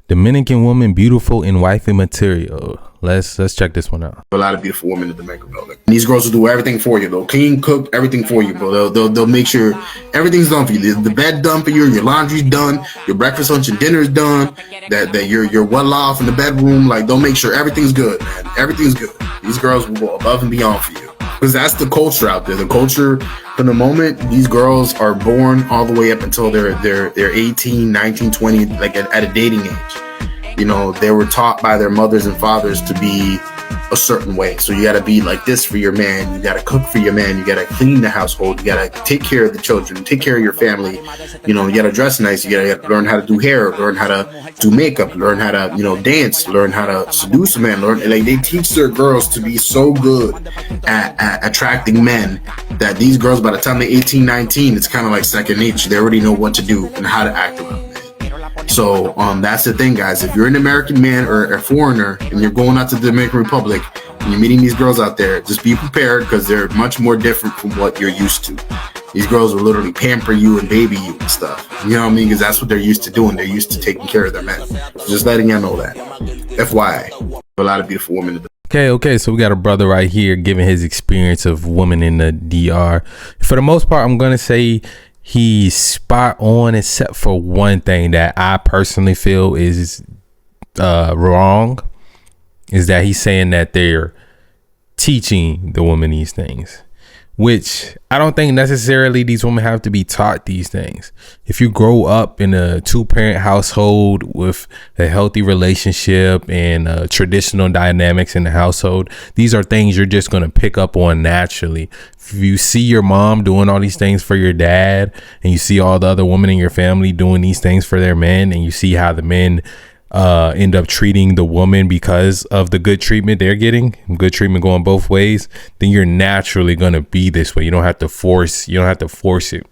Dominican woman beautiful in wifey material. Let's check this one out. A lot of beautiful women in the Dominican Republic. These girls will do everything for you. They'll clean, cook, everything for you, bro. They'll make sure everything's done for you. The bed done for you, your laundry's done, your breakfast, lunch, and dinner's done. That you're well off in the bedroom. Like, they'll make sure everything's good, man. Everything's good. These girls will go above and beyond for you. Because that's the culture out there. The culture from the moment these girls are born all the way up until they're 18, 19, 20, like at a dating age. You know, they were taught by their mothers and fathers to be a certain way. So you got to be like this for your man. You got to cook for your man. You got to clean the household. You got to take care of the children, take care of your family. You know, you got to dress nice. You got to learn how to do hair, learn how to do makeup, learn how to, you know, dance, learn how to seduce a man. Like, they teach their girls to be so good at attracting men that these girls, by the time they're 18, 19, it's kind of like second nature. They already know what to do and how to act around. So that's the thing, guys. If you're an American man or a foreigner and you're going out to the Dominican Republic and you're meeting these girls out there, just be prepared, because they're much more different from what you're used to. These girls will literally pamper you and baby you and stuff. You know what I mean? Because that's what they're used to doing. They're used to taking care of their men. So just letting you know that. FYI, a lot of beautiful women. Okay. So we got a brother right here giving his experience of women in the DR. For the most part, I'm going to say he's spot on, except for one thing that I personally feel is wrong, is that he's saying that they're teaching the woman these things, which I don't think necessarily these women have to be taught these things. If you grow up in a 2-parent household with a healthy relationship and traditional dynamics in the household, these are things you're just going to pick up on naturally. If you see your mom doing all these things for your dad, and you see all the other women in your family doing these things for their men, and you see how the men end up treating the woman because of the good treatment they're getting, good treatment going both ways, then you're naturally going to be this way. You don't have to force it.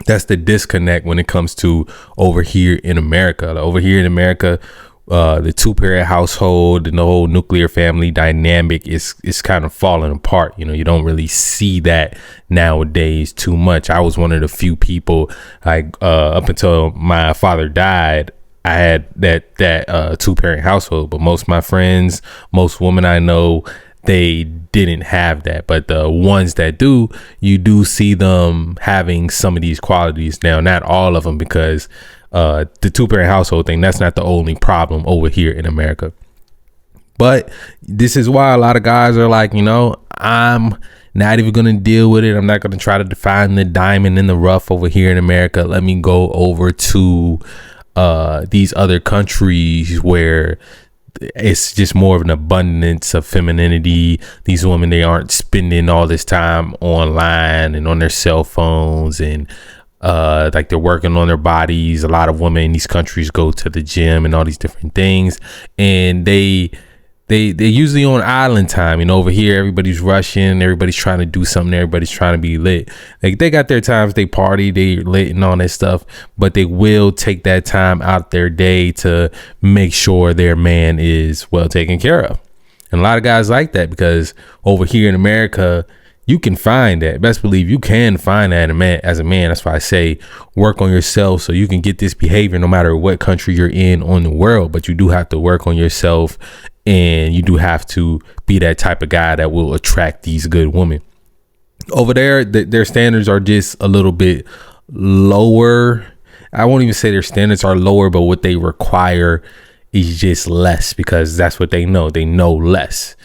That's the disconnect when it comes to over here in America. Over here in America, the 2-parent household and the whole nuclear family dynamic is kind of falling apart. You know, you don't really see that nowadays too much. I was one of the few people, like up until my father died, I had that 2-parent household, but most of my friends, most women I know, they didn't have that. But the ones that do, you do see them having some of these qualities. Now, not all of them, because the 2-parent household thing, that's not the only problem over here in America. But this is why a lot of guys are like, you know, I'm not even going to deal with it. I'm not going to try to define the diamond in the rough over here in America. Let me go over to these other countries where it's just more of an abundance of femininity. These women, they aren't spending all this time online and on their cell phones, and like they're working on their bodies. A lot of women in these countries go to the gym and all these different things, and they're usually on island time. You know, over here everybody's rushing, everybody's trying to do something, everybody's trying to be lit. Like, they got their times, they party, they lit and all that stuff, but they will take that time out their day to make sure their man is well taken care of. And a lot of guys like that, because over here in America, you can find that. Best believe you can find that as a man. That's why I say work on yourself, so you can get this behavior no matter what country you're in on the world. But you do have to work on yourself, and you do have to be that type of guy that will attract these good women. Over there, their standards are just a little bit lower. I won't even say their standards are lower, but what they require is just less, because that's what they know. They know less.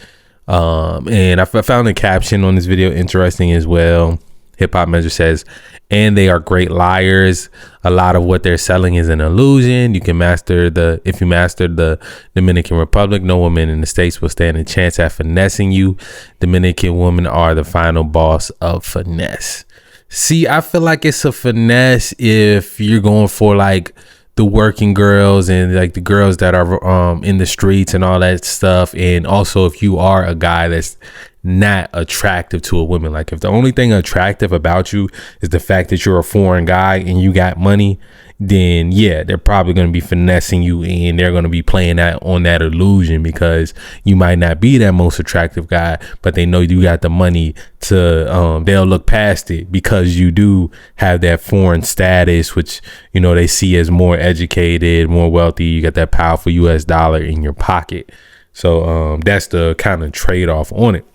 And I found the caption on this video interesting as well. Hip Hop Measure says, and they are great liars. A lot of what they're selling is an illusion. If you master the Dominican Republic, no woman in the States will stand a chance at finessing you. Dominican women are the final boss of finesse. See, I feel like it's a finesse if you're going for like the working girls and like the girls that are in the streets and all that stuff. And also if you are a guy that's not attractive to a woman. Like if the only thing attractive about you is the fact that you're a foreign guy and you got money, then yeah, they're probably going to be finessing you, and they're going to be playing that on that illusion, because you might not be that most attractive guy, but they know you got the money to they'll look past it because you do have that foreign status, which, you know, they see as more educated, more wealthy. You got that powerful US dollar in your pocket. So that's the kind of trade-off on it.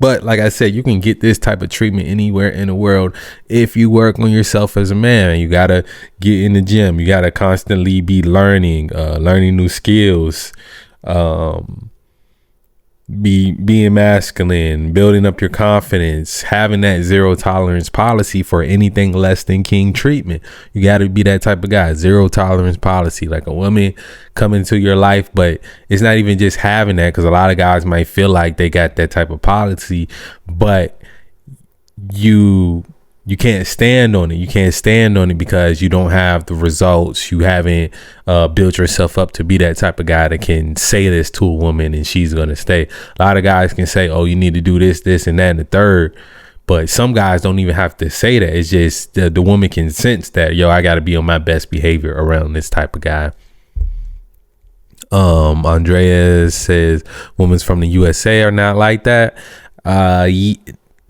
But like I said, you can get this type of treatment anywhere in the world if you work on yourself as a man. You got to get in the gym. You got to constantly be learning new skills, being masculine, building up your confidence, having that zero tolerance policy for anything less than king treatment. You got to be that type of guy. Zero tolerance policy, like a woman come into your life, but it's not even just having that, because a lot of guys might feel like they got that type of policy, but you can't stand on it. You can't stand on it because you don't have the results. You haven't built yourself up to be that type of guy that can say this to a woman and she's going to stay. A lot of guys can say, oh, you need to do this, this, and that, and the third. But some guys don't even have to say that. It's just the woman can sense that, yo, I got to be on my best behavior around this type of guy. Andrea says women from the USA are not like that.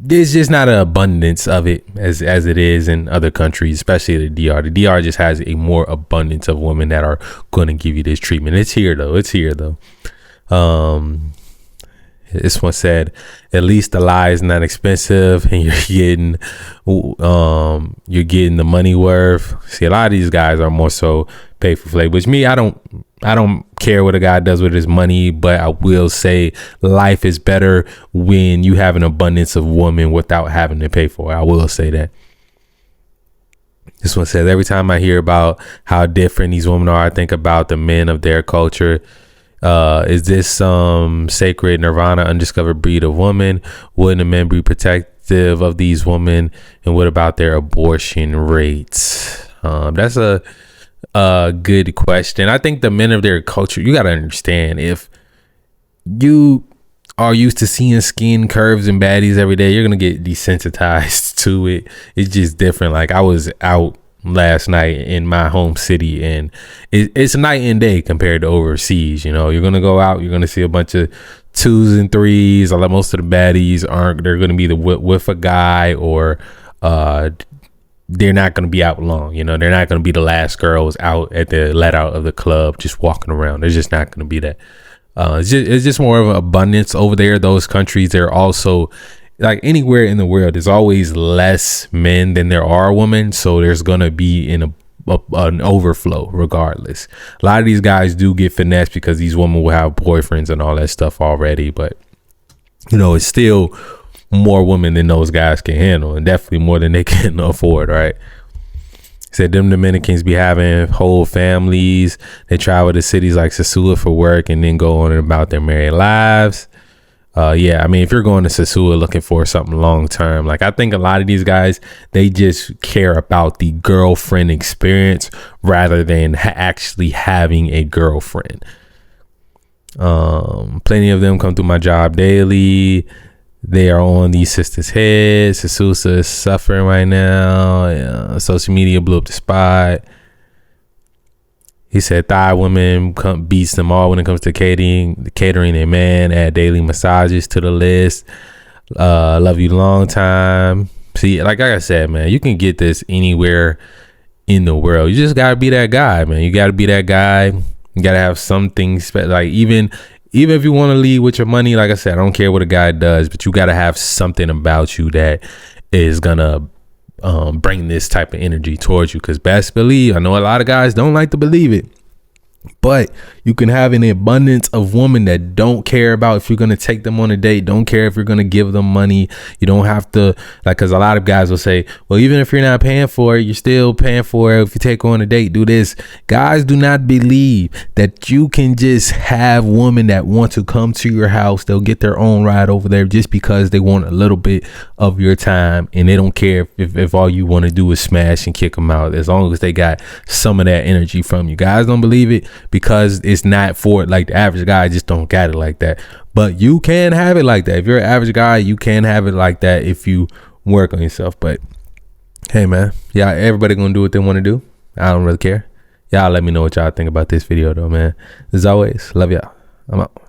There's just not an abundance of it as it is in other countries, especially the DR. The DR just has a more abundance of women that are going to give you this treatment. It's here though. This one said, at least the lie is not expensive, and you're getting the money worth. See, a lot of these guys are more so pay for play, which me, I don't care what a guy does with his money, but I will say life is better when you have an abundance of women without having to pay for it. I will say that. This one says, every time I hear about how different these women are, I think about the men of their culture. Is this some sacred nirvana undiscovered breed of woman? Wouldn't the men be protective of these women? And what about their abortion rates? That's a good question. I think the men of their culture, you got to understand, if you are used to seeing skin curves and baddies every day, you're going to get desensitized to it. It's just different. Like I was out last night in my home city, and it's night and day compared to overseas. You know, you're going to go out, you're going to see a bunch of 2s and 3s. Like most of the baddies they're going to be with a guy, or they're not going to be out long. You know, they're not going to be the last girls out at the let out of the club just walking around. They're just not going to be that. It's just more of an abundance over there. Those countries, they're also, like anywhere in the world, there's always less men than there are women. So there's going to be an overflow regardless. A lot of these guys do get finessed because these women will have boyfriends and all that stuff already. But, you know, it's still more women than those guys can handle, and definitely more than they can afford, right? He said them Dominicans be having whole families. They travel to cities like Sosua for work and then go on about their married lives. Yeah, I mean, if you're going to Sosua looking for something long term, like I think a lot of these guys, they just care about the girlfriend experience rather than actually having a girlfriend. Plenty of them come through my job daily. They are on these sisters' heads. Sosua is suffering right now. Social media blew up the spot. He said Thai women beats them all when it comes to catering their man. Add daily massages to the list. Love you long time. See, like I said, man, you can get this anywhere in the world. You just gotta be that guy, man. You gotta be that guy. You gotta have something special. Like even if you want to lead with your money, like I said, I don't care what a guy does, but you got to have something about you that is going to bring this type of energy towards you. Because best believe, I know a lot of guys don't like to believe it, but you can have an abundance of women that don't care about if you're going to take them on a date, don't care if you're going to give them money. You don't have to, like, because a lot of guys will say, well, even if you're not paying for it, you're still paying for it. If you take on a date, do this. Guys do not believe that you can just have women that want to come to your house. They'll get their own ride over there just because they want a little bit of your time, and they don't care if all you want to do is smash and kick them out, as long as they got some of that energy from you. Guys don't believe it. because it's not for like the average guy. Just don't got it like that. But you can have it like that. If you're an average guy, you can have it like that if you work on yourself. But hey, man, yeah, everybody gonna do what they want to do. I don't really care. Y'all let me know what y'all think about this video though, man. As always, love y'all. I'm out.